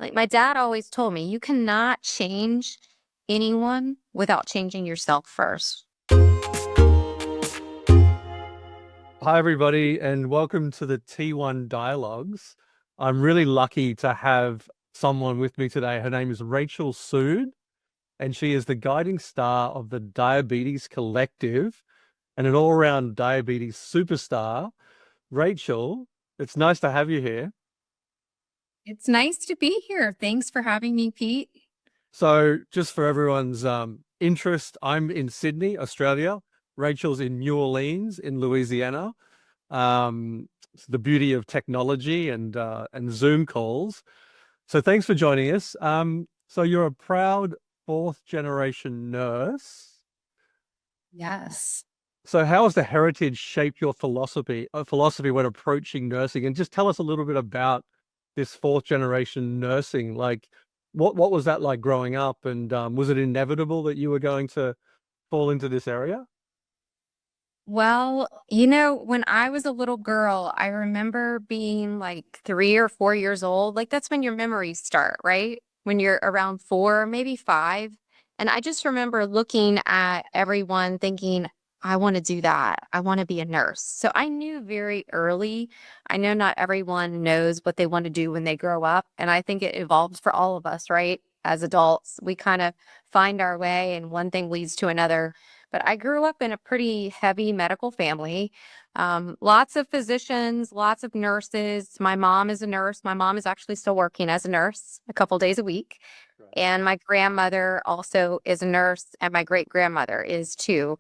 Like my dad always told me, you cannot change anyone without changing yourself first. Hi, everybody, and welcome to the T1 Dialogues. I'm really lucky to have someone with me today. Her name is Rachael Sood, and she is the guiding star of the Diabetes Collective and an all-round diabetes superstar. Rachael, it's nice to have you here. It's nice to be here. Thanks for having me, Pete. So, just for everyone's interest, I'm in Sydney, Australia. Rachel's in New Orleans, in Louisiana. It's the beauty of technology and Zoom calls. So thanks for joining us. So you're a proud fourth generation nurse. Yes. So how has the heritage shaped your philosophy when approaching nursing? And just tell us a little bit about this fourth generation nursing. Like, what was that like growing up? And was it inevitable that you were going to fall into this area? Well, when I was a little girl, I remember being like 3 or 4 years old. Like that's when your memories start, right? When you're around four, maybe five. And I just remember looking at everyone thinking, I want to do that. I want to be a nurse. So I knew very early. I know not everyone knows what they want to do when they grow up. And I think it evolves for all of us, right? As adults, we kind of find our way and one thing leads to another. But I grew up in a pretty heavy medical family. Lots of physicians, lots of nurses. My mom is a nurse. My mom is actually still working as a nurse a couple days a week. Right. And my grandmother also is a nurse, and my great grandmother is too.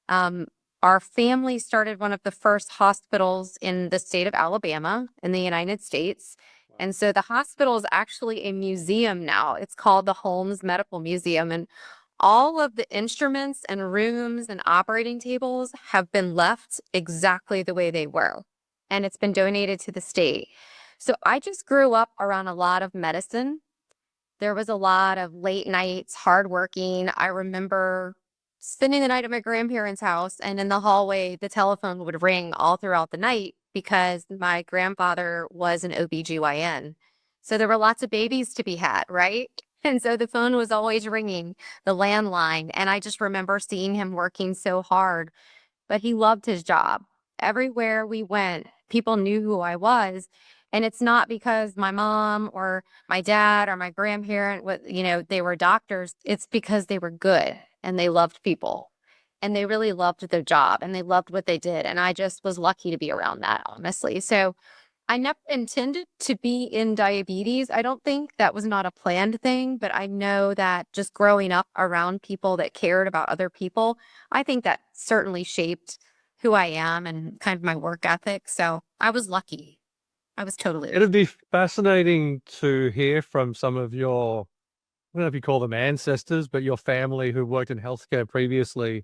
Um, our family started one of the first hospitals in the state of Alabama in the United States. Wow. And so the hospital is actually a museum now. It's called the Holmes Medical Museum. And all of the instruments and rooms and operating tables have been left exactly the way they were. And it's been donated to the state. So I just grew up around a lot of medicine. There was a lot of late nights, hardworking. I remember spending the night at my grandparents' house, and in the hallway, the telephone would ring all throughout the night because my grandfather was an OBGYN. So there were lots of babies to be had, right? And so the phone was always ringing, the landline. And I just remember seeing him working so hard, but he loved his job. Everywhere we went, people knew who I was. And it's not because my mom or my dad or my grandparent, they were doctors. It's because they were good and they loved people and they really loved their job and they loved what they did. And I just was lucky to be around that, honestly. So I never intended to be in diabetes. I don't think that was not a planned thing, but I know that just growing up around people that cared about other people, I think that certainly shaped who I am and kind of my work ethic. So I was lucky. I was totally lucky. It'd be fascinating to hear from some of your, I don't know if you call them ancestors, but your family who worked in healthcare previously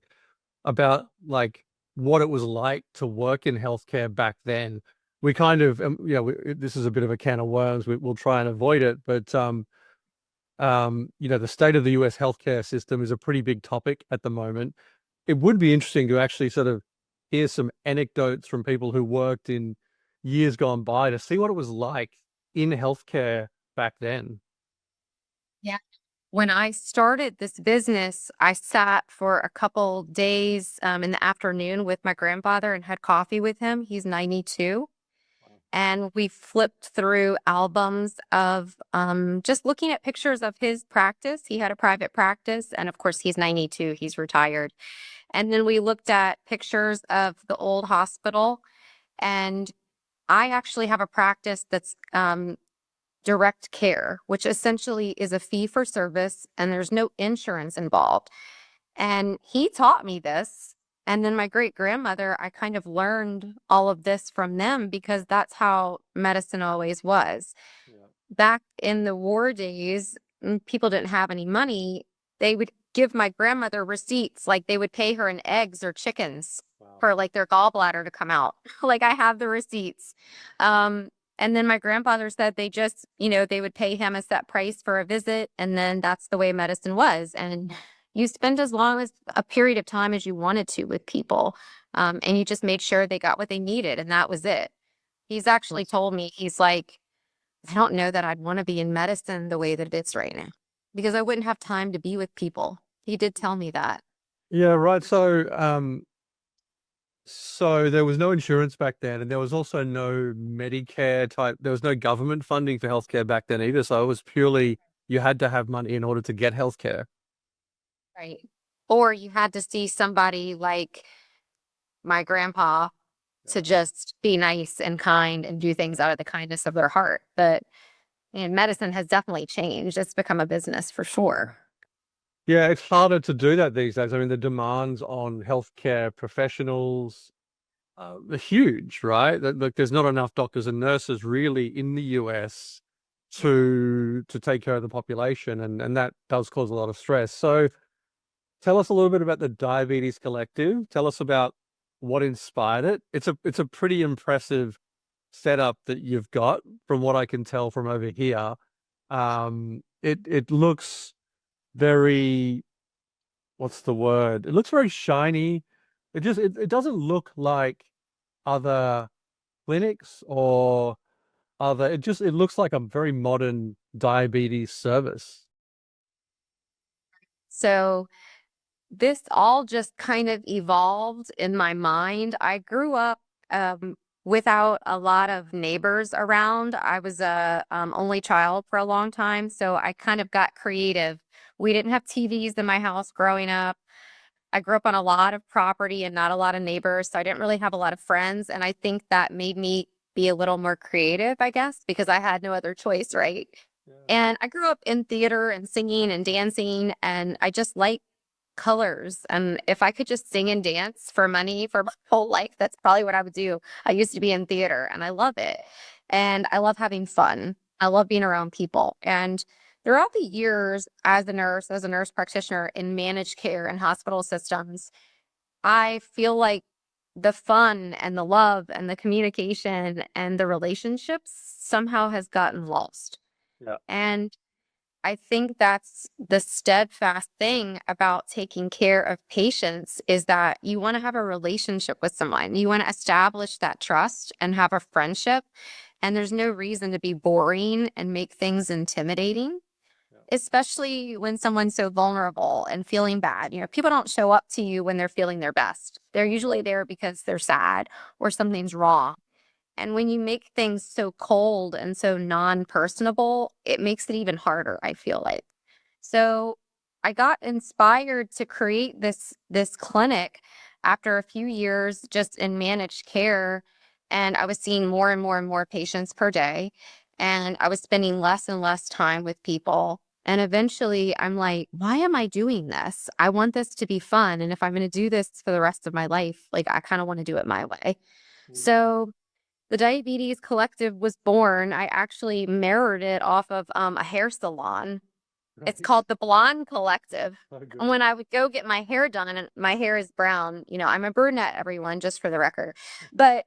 about like what it was like to work in healthcare back then. We kind of, this is a bit of a can of worms. We'll try and avoid it, but the state of the US healthcare system is a pretty big topic at the moment. It would be interesting to actually sort of hear some anecdotes from people who worked in years gone by to see what it was like in healthcare back then. Yeah. When I started this business, I sat for a couple days in the afternoon with my grandfather and had coffee with him. He's 92. And we flipped through albums of just looking at pictures of his practice. He had a private practice, and of course, he's 92, he's retired. And then we looked at pictures of the old hospital. And I actually have a practice that's direct care, which essentially is a fee for service, and there's no insurance involved. And he taught me this. And then my great grandmother, I kind of learned all of this from them because that's how medicine always was. Yeah. Back in the war days, people didn't have any money. They would give my grandmother receipts, like they would pay her in eggs or chickens Wow. for like their gallbladder to come out. Like I have the receipts. Um, and then my grandfather said they just, they would pay him a set price for a visit. And then that's the way medicine was. And you spend as long as a period of time as you wanted to with people. And you just made sure they got what they needed. And that was it. He's actually told me, he's like, I don't know that I'd want to be in medicine the way that it is right now because I wouldn't have time to be with people. He did tell me that. Yeah, right. So there was no insurance back then, and there was also no Medicare type. There was no government funding for healthcare back then either. So it was purely you had to have money in order to get healthcare. Right. Or you had to see somebody like my grandpa Yeah. to just be nice and kind and do things out of the kindness of their heart. But and medicine has definitely changed. It's become a business for sure. Yeah, it's harder to do that these days. I mean, the demands on healthcare professionals are huge, right? Like, there's not enough doctors and nurses really in the US to take care of the population, and that does cause a lot of stress. So, tell us a little bit about the Diabetes Collective. Tell us about what inspired it. It's a pretty impressive setup that you've got, from what I can tell from over here. It looks very, what's the word? It looks very shiny. It doesn't look like other clinics or other. It looks like a very modern diabetes service. So this all just kind of evolved in my mind. I grew up without a lot of neighbors around. I was a only child for a long time, so I kind of got creative. We didn't have TVs in my house growing up. I grew up on a lot of property and not a lot of neighbors, so I didn't really have a lot of friends. And I think that made me be a little more creative, I guess, because I had no other choice, right? Yeah. And I grew up in theater and singing and dancing, and I just like colors. And if I could just sing and dance for money for my whole life, that's probably what I would do. I used to be in theater and I love it. And I love having fun. I love being around people. And throughout the years as a nurse practitioner in managed care and hospital systems, I feel like the fun and the love and the communication and the relationships somehow has gotten lost. Yeah. And I think that's the steadfast thing about taking care of patients is that you want to have a relationship with someone. You want to establish that trust and have a friendship. And there's no reason to be boring and make things intimidating, Yeah. especially when someone's so vulnerable and feeling bad. You know, people don't show up to you when they're feeling their best. They're usually there because they're sad or something's wrong. And when you make things so cold and so non-personable, it makes it even harder, I feel like. So I got inspired to create this clinic after a few years just in managed care. And I was seeing more and more and more patients per day. And I was spending less and less time with people. And eventually I'm like, why am I doing this? I want this to be fun. And if I'm going to do this for the rest of my life, like I kind of want to do it my way. Mm. So the Diabetes Collective was born. I actually mirrored it off of a hair salon. It's Right. called the Blonde Collective. Oh, good. And when I would go get my hair done, and my hair is brown, you know, I'm a brunette, everyone, just for the record. But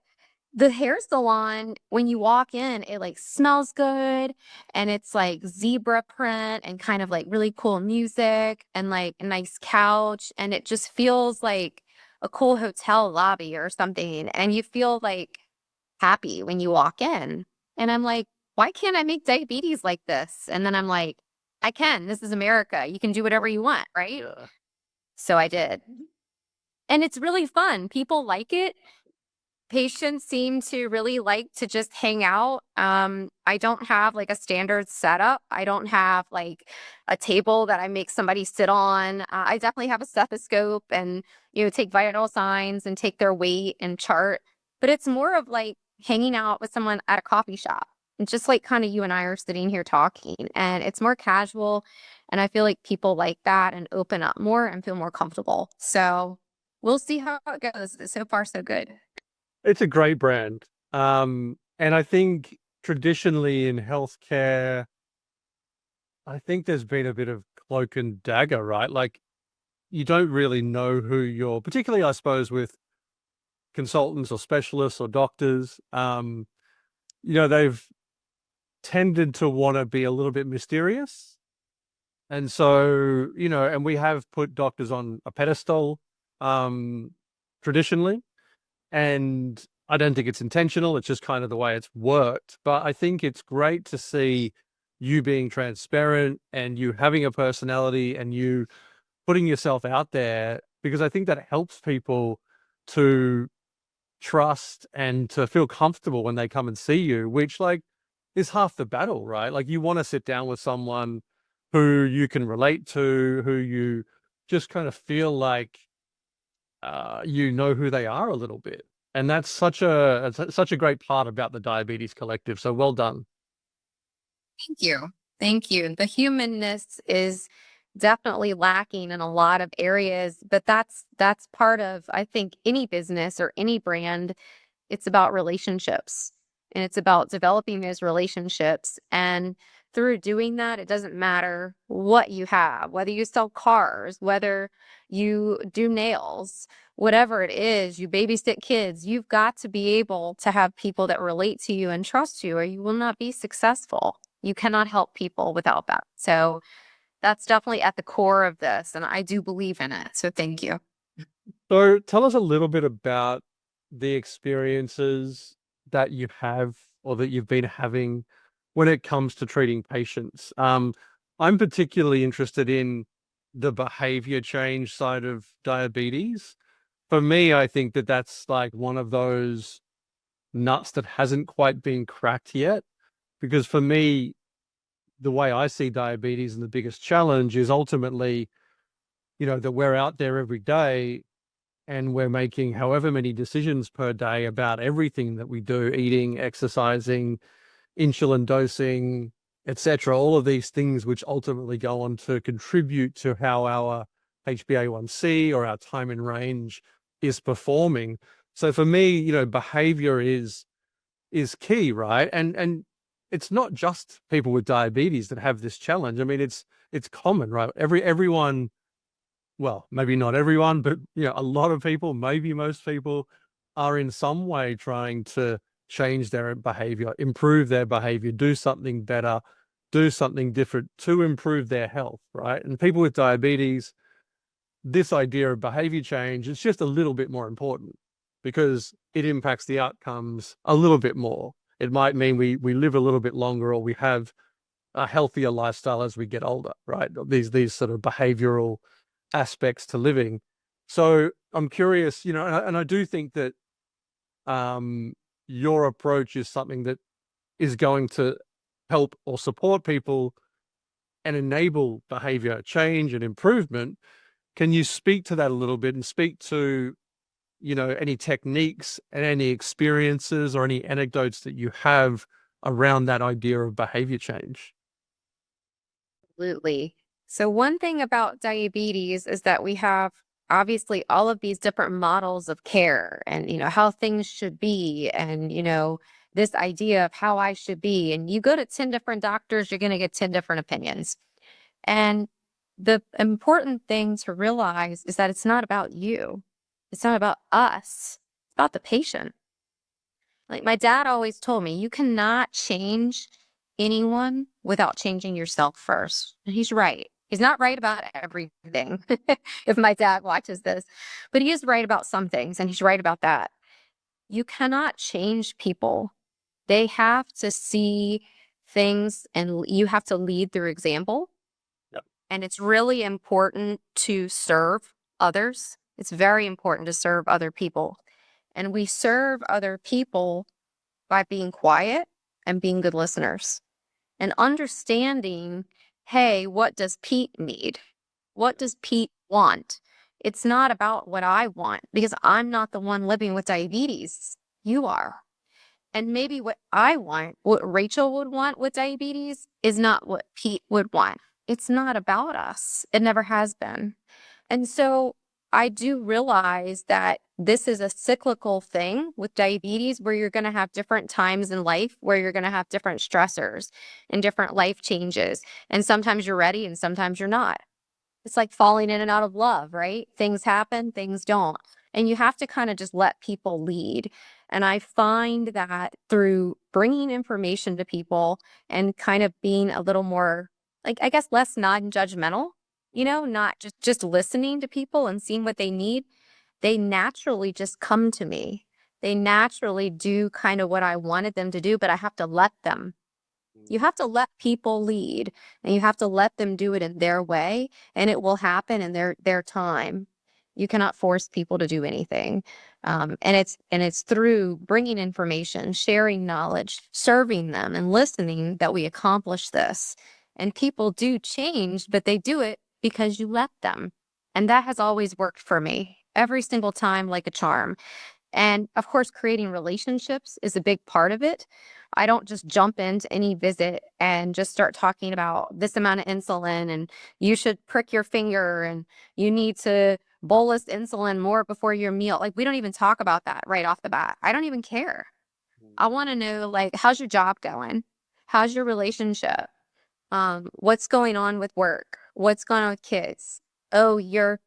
the hair salon, when you walk in, it like smells good and it's like zebra print and kind of like really cool music and like a nice couch. And it just feels like a cool hotel lobby or something. And you feel like happy when you walk in. And I'm like, why can't I make diabetes like this? And then I'm like, I can. This is America. You can do whatever you want, right? Yeah. So I did. And it's really fun. People like it. Patients seem to really like to just hang out. I don't have like a standard setup. I don't have like a table that I make somebody sit on. I definitely have a stethoscope and, you know, take vital signs and take their weight and chart. But it's more of like hanging out with someone at a coffee shop. And just like kind of you and I are sitting here talking, and it's more casual. And I feel like people like that and open up more and feel more comfortable. So we'll see how it goes. So far, so good. It's a great brand. And I think traditionally in healthcare, I think there's been a bit of cloak and dagger, right? Like, you don't really know who you're, particularly, I suppose, with consultants or specialists or doctors. They've tended to want to be a little bit mysterious. And so, and we have put doctors on a pedestal, traditionally. And I don't think it's intentional. It's just kind of the way it's worked. But I think it's great to see you being transparent and you having a personality and you putting yourself out there, because I think that helps people to trust and to feel comfortable when they come and see you, which like is half the battle, right? Like you want to sit down with someone who you can relate to, who you just kind of feel like you know who they are a little bit. And that's such a great part about the Diabetes Collective. So well done. Thank you. Thank you. The humanness is definitely lacking in a lot of areas, but that's part of, I think, any business or any brand. It's about relationships, and it's about developing those relationships. And through doing that, it doesn't matter what you have, whether you sell cars, whether you do nails, whatever it is, you babysit kids, you've got to be able to have people that relate to you and trust you, or you will not be successful. You cannot help people without that. So that's definitely at the core of this. And I do believe in it. So thank you. So tell us a little bit about the experiences that you have or that you've been having when it comes to treating patients. I'm particularly interested in the behavior change side of diabetes. For me, I think that that's like one of those nuts that hasn't quite been cracked yet. Because for me, the way I see diabetes and the biggest challenge is ultimately, that we're out there every day and we're making however many decisions per day about everything that we do, eating, exercising, insulin dosing, etc. All of these things which ultimately go on to contribute to how our HbA1c or our time in range is performing. So for me, behavior is key, right? And it's not just people with diabetes that have this challenge. I mean, it's common, right? Everyone, well, maybe not everyone, but a lot of people, maybe most people, are in some way trying to change their behavior, improve their behavior, do something better, do something different to improve their health, right? And people with diabetes, this idea of behavior change is just a little bit more important because it impacts the outcomes a little bit more. It might mean we live a little bit longer or we have a healthier lifestyle as we get older, right? These sort of behavioral aspects to living. So I'm curious, and I do think that your approach is something that is going to help or support people and enable behavior change and improvement. Can you speak to that a little bit and speak to, any techniques and any experiences or any anecdotes that you have around that idea of behavior change? Absolutely. So one thing about diabetes is that we have obviously all of these different models of care and how things should be and this idea of how I should be, and you go to 10 different doctors, you're going to get 10 different opinions. And the important thing to realize is that it's not about you. It's not about us. It's about the patient. Like my dad always told me, you cannot change anyone without changing yourself first. And he's right. He's not right about everything, if my dad watches this, but he is right about some things, and he's right about that. You cannot change people. They have to see things, and you have to lead through example. Yep. And it's really important to serve others. It's very important to serve other people. And we serve other people by being quiet and being good listeners and understanding, hey, what does Pete need? What does Pete want? It's not about what I want because I'm not the one living with diabetes. You are. And maybe what I want, what Rachel would want with diabetes, is not what Pete would want. It's not about us. It never has been. And so I do realize that this is a cyclical thing with diabetes where you're going to have different times in life where you're going to have different stressors and different life changes. And sometimes you're ready and sometimes you're not. It's like falling in and out of love, right? Things happen, things don't. And you have to kind of just let people lead. And I find that through bringing information to people and kind of being a little more, like, I guess, less non-judgmental, not just listening to people and seeing what they need, they naturally just come to me they naturally do kind of what I wanted them to do, but I have to let them. You have to let people lead and you have to let them do it in their way and it will happen in their time. You cannot force people to do anything. And it's through bringing information, sharing knowledge, serving them and listening that we accomplish this. And people do change, but they do it because you let them. And that has always worked for me every single time like a charm. And of course, creating relationships is a big part of it. I don't just jump into any visit and just start talking about this amount of insulin and you should prick your finger and you need to bolus insulin more before your meal. Like, we don't even talk about that right off the bat. I don't even care. I want to know, like, how's your job going? How's your relationship? What's going on with work? What's going on with kids? Oh, you're,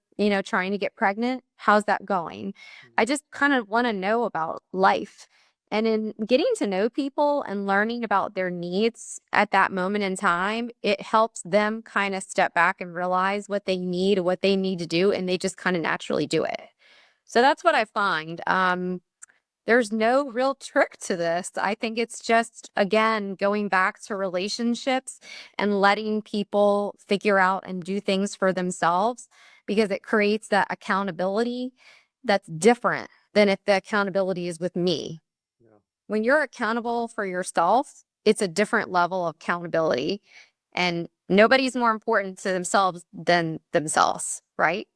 trying to get pregnant. How's that going? I just kind of want to know about life. And in getting to know people and learning about their needs at that moment in time, it helps them kind of step back and realize what they need to do, and they just kind of naturally do it. So that's what I find. There's no real trick to this. I think it's just, again, going back to relationships and letting people figure out and do things for themselves because it creates that accountability that's different than if the accountability is with me. Yeah. When you're accountable for yourself, it's a different level of accountability. And nobody's more important to themselves than themselves, right?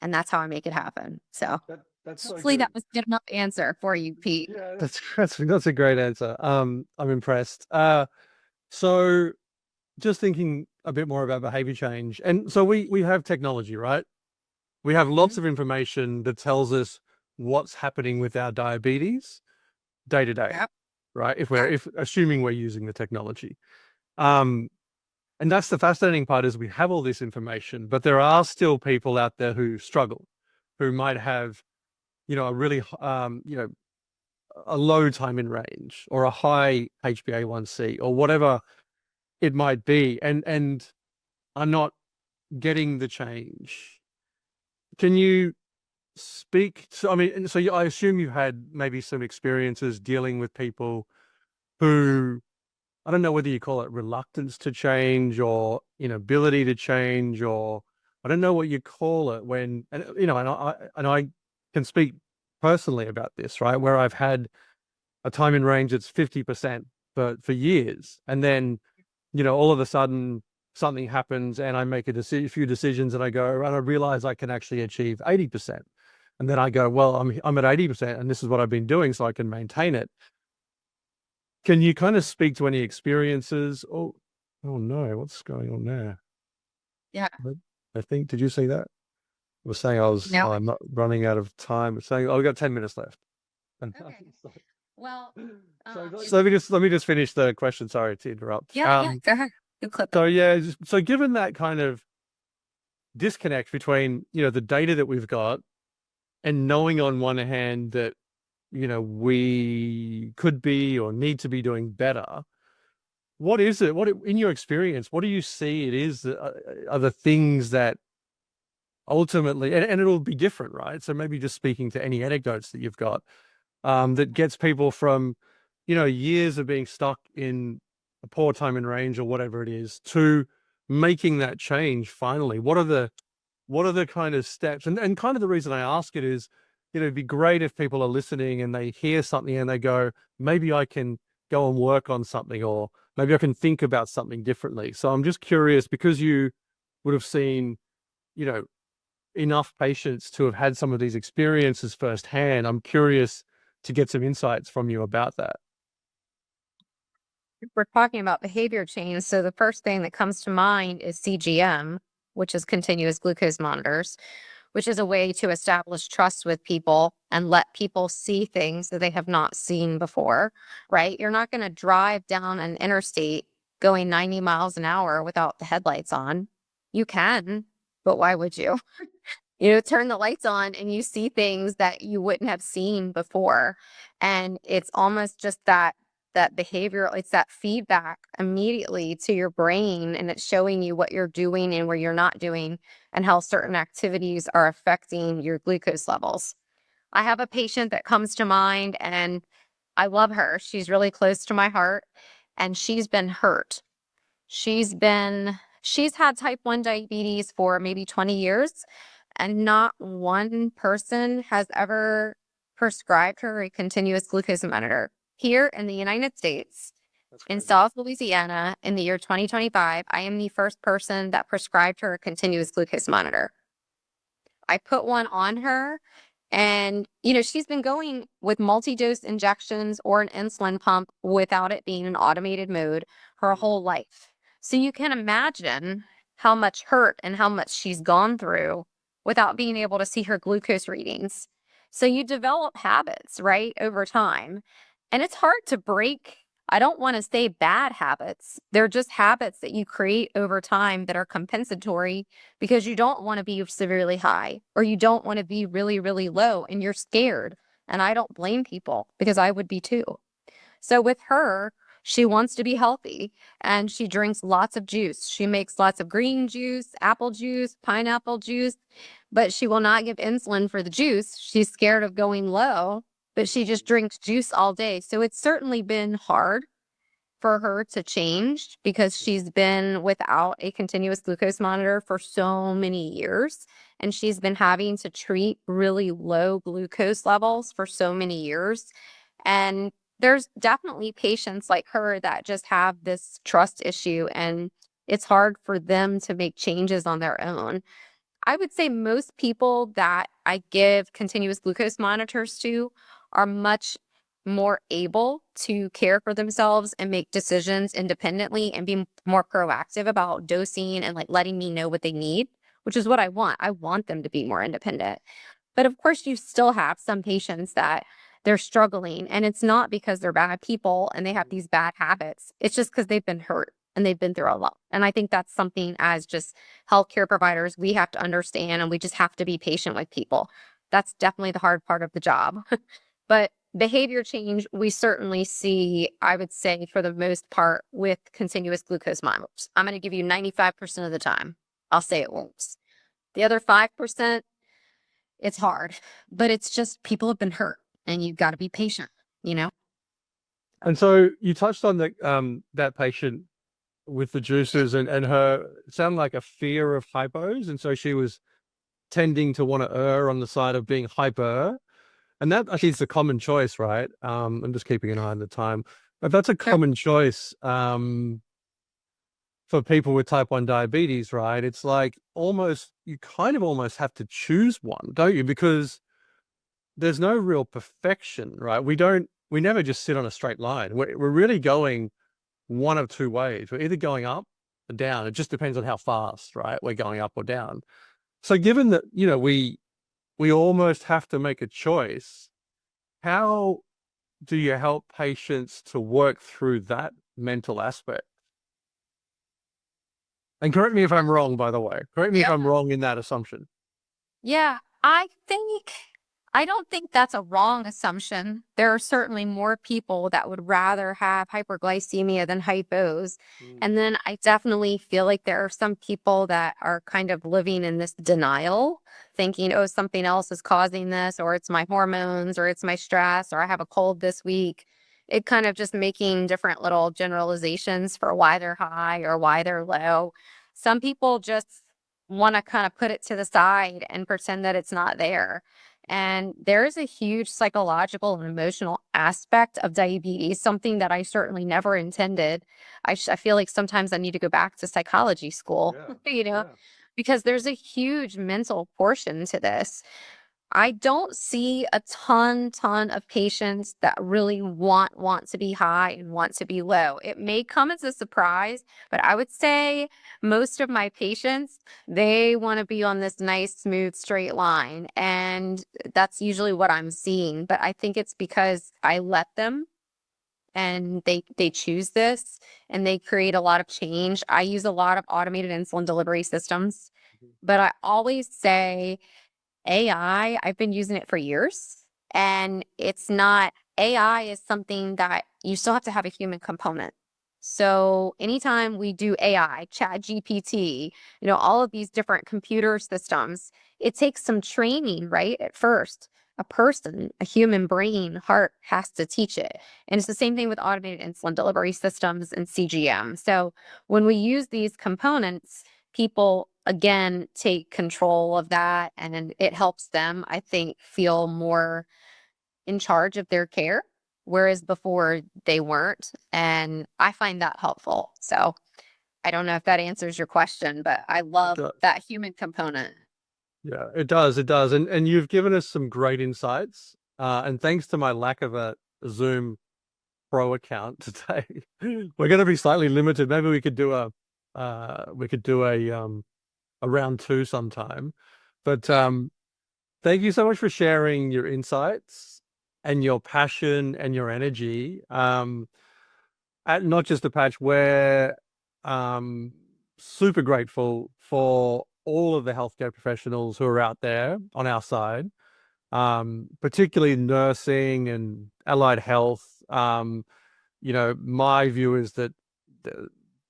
And that's how I make it happen. So That's so hopefully good. that was good enough answer for you, Pete. Yeah, that's a great answer. I'm impressed. So just thinking a bit more about behavior change, and so we have technology, right? We have lots Mhm. of information that tells us what's happening with our diabetes day to day, Yep. right? If assuming we're using the technology. Um, and that's the fascinating part is we have all this information, but there are still people out there who struggle, who might have, a really, a low time in range or a high HbA1c or whatever it might be, and are not getting the change. Can you speak to, I mean, so I assume you had maybe some experiences dealing with people who, I don't know whether you call it reluctance to change or inability to change, or I don't know what you call it when, and I can speak personally about this, right? Where I've had a time in range that's 50% for years. And then, all of a sudden something happens and I make a few decisions and I go, and I realize I can actually achieve 80%. And then I go, well, I'm at 80% and this is what I've been doing so I can maintain it. Can you kind of speak to any experiences? Oh no, what's going on there? Yeah. I think, did you see that? I was saying No. I'm not running out of time. It's saying, oh, we've got 10 minutes left. And Okay. Well, so let me just finish the question. Sorry to interrupt. yeah, yeah, go ahead. You clip it. So yeah, so given that kind of disconnect between, the data that we've got and knowing on one hand that, we could be or need to be doing better, what is it? In your experience, what do you see it is that are the things that ultimately, and it'll be different, right? So maybe just speaking to any anecdotes that you've got, that gets people from, years of being stuck in a poor time in range or whatever it is to making that change finally. What are the kind of steps? And kind of the reason I ask it is, it'd be great if people are listening and they hear something and they go, maybe I can go and work on something, or maybe I can think about something differently. So I'm just curious, because you would have seen, you know, enough patients to have had some of these experiences firsthand. I'm curious to get some insights from you about that. We're talking about behavior change. So the first thing that comes to mind is CGM, which is continuous glucose monitors, which is a way to establish trust with people and let people see things that they have not seen before, right? You're not going to drive down an interstate going 90 miles an hour without the headlights on. You can, but why would you? Turn the lights on and you see things that you wouldn't have seen before. And it's almost just that behavior, it's that feedback immediately to your brain, and it's showing you what you're doing and where you're not doing and how certain activities are affecting your glucose levels. I have a patient that comes to mind and I love her. She's really close to my heart and she's been hurt. She's had type 1 diabetes for maybe 20 years, and not one person has ever prescribed her a continuous glucose monitor. Here in the United States, That's in crazy. South Louisiana, in the year 2025, I am the first person that prescribed her a continuous glucose monitor. I put one on her and, she's been going with multi-dose injections or an insulin pump without it being an automated mode her Mm. whole life. So you can imagine how much hurt and how much she's gone through without being able to see her glucose readings. So you develop habits, right, over time. And it's hard to break. I don't want to say bad habits. They're just habits that you create over time that are compensatory because you don't want to be severely high or you don't want to be really, really low and you're scared. And I don't blame people because I would be too. So with her, she wants to be healthy and she drinks lots of juice. She makes lots of green juice, apple juice, pineapple juice, but she will not give insulin for the juice. She's scared of going low, but she just drinks juice all day. So it's certainly been hard for her to change because she's been without a continuous glucose monitor for so many years. And she's been having to treat really low glucose levels for so many years. And there's definitely patients like her that just have this trust issue, and it's hard for them to make changes on their own. I would say most people that I give continuous glucose monitors to are much more able to care for themselves and make decisions independently and be more proactive about dosing and like letting me know what they need, which is what I want. I want them to be more independent. But of course, you still have some patients that they're struggling, and it's not because they're bad people and they have these bad habits. It's just because they've been hurt and they've been through a lot. And I think that's something as just healthcare providers, we have to understand and we just have to be patient with people. That's definitely the hard part of the job. But behavior change, we certainly see, I would say, for the most part, with continuous glucose monitors. I'm going to give you 95% of the time. I'll say it works. The other 5%, it's hard, but it's just people have been hurt and you've got to be patient, you know? And so you touched on that patient with the juices and her it sounded like a fear of hypos, and so she was tending to want to err on the side of being hyper. And that actually is a common choice, right? I'm just keeping an eye on the time. But that's a Sure. common choice for people with type 1 diabetes, right? It's like almost, you kind of almost have to choose one, don't you? Because there's no real perfection, right? We never just sit on a straight line. We're really going one of two ways. We're either going up or down. It just depends on how fast, right? We're going up or down. So given that, we almost have to make a choice, how do you help patients to work through that mental aspect? And correct me if I'm wrong, by the way. Correct me if Yeah. I'm wrong in that assumption. Yeah, I don't think that's a wrong assumption. There are certainly more people that would rather have hyperglycemia than hypos. Mm. And then I definitely feel like there are some people that are kind of living in this denial, thinking, oh, something else is causing this, or it's my hormones, or it's my stress, or I have a cold this week. It kind of just making different little generalizations for why they're high or why they're low. Some people just want to kind of put it to the side and pretend that it's not there. And there is a huge psychological and emotional aspect of diabetes, something that I certainly never intended. I feel like sometimes I need to go back to psychology school, Yeah. you know, Yeah. because there's a huge mental portion to this. I don't see a ton of patients that really want to be high and want to be low. It may come as a surprise, but I would say most of my patients, they want to be on this nice, smooth, straight line. And that's usually what I'm seeing. But I think it's because I let them and they choose this and they create a lot of change. I use a lot of automated insulin delivery systems, but I always say I've been using it for years, and it's not AI is something that you still have to have a human component. So anytime we do AI, Chat GPT, all of these different computer systems, it takes some training, right, at first. a person, a human brain, heart has to teach it. And it's the same thing with automated insulin delivery systems and CGM. So when we use these components, people again take control of that, and it helps them, I think, feel more in charge of their care, whereas before they weren't. And I find that helpful. So I don't know if that answers your question, but I It love does. that human component. Yeah, it does. It does. And you've given us some great insights. And thanks to my lack of a Zoom Pro account today, we're going to be slightly limited. Maybe we could do a round two sometime. But thank you so much for sharing your insights and your passion and your energy. At Not Just a Patch, we're um, super grateful for all of the healthcare professionals who are out there on our side, particularly nursing and allied health. My view is that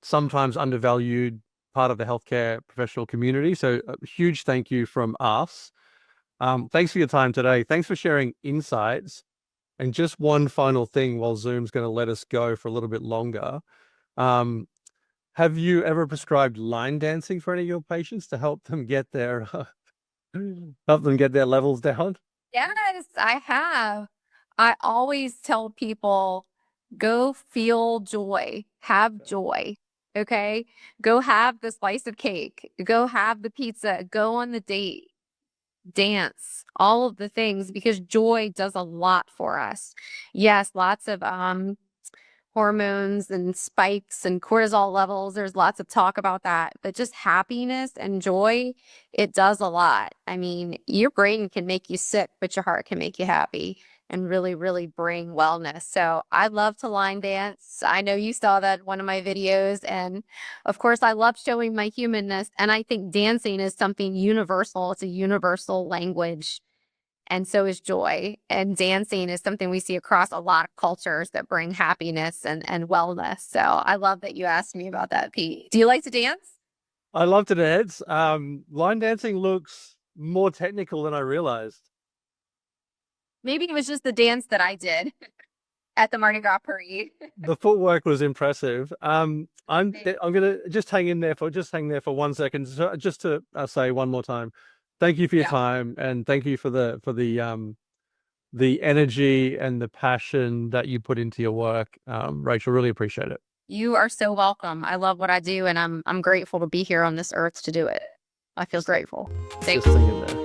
sometimes undervalued part of the healthcare professional community. So a huge thank you from us. Thanks for your time today. Thanks for sharing insights. And just one final thing while Zoom's going to let us go for a little bit longer. Um, have you ever prescribed line dancing for any of your patients to help them get their levels down? Yes, I have. I always tell people go feel joy, have joy. Okay. Go have the slice of cake, go have the pizza, go on the date, dance, all of the things, because joy does a lot for us. Yes, lots of hormones and spikes and cortisol levels. There's lots of talk about that, but just happiness and joy, it does a lot. I mean, your brain can make you sick, but your heart can make you happy and really, really bring wellness. So I love to line dance. I know you saw that in one of my videos. And of course, I love showing my humanness. And I think dancing is something universal. It's a universal language, and so is joy. And dancing is something we see across a lot of cultures that bring happiness and wellness. So I love that you asked me about that, Pete. Do you like to dance? I love to dance. Line dancing looks more technical than I realized. Maybe it was just the dance that I did at the Mardi Gras parade. The footwork was impressive. I'm gonna just hang there for 1 second, just to say one more time, thank you for your Yeah. time, and thank you for the energy and the passion that you put into your work. Rachel, really appreciate it. You are so welcome. I love what I do, and I'm grateful to be here on this earth to do it. I feel grateful. Thanks. Just hang in there.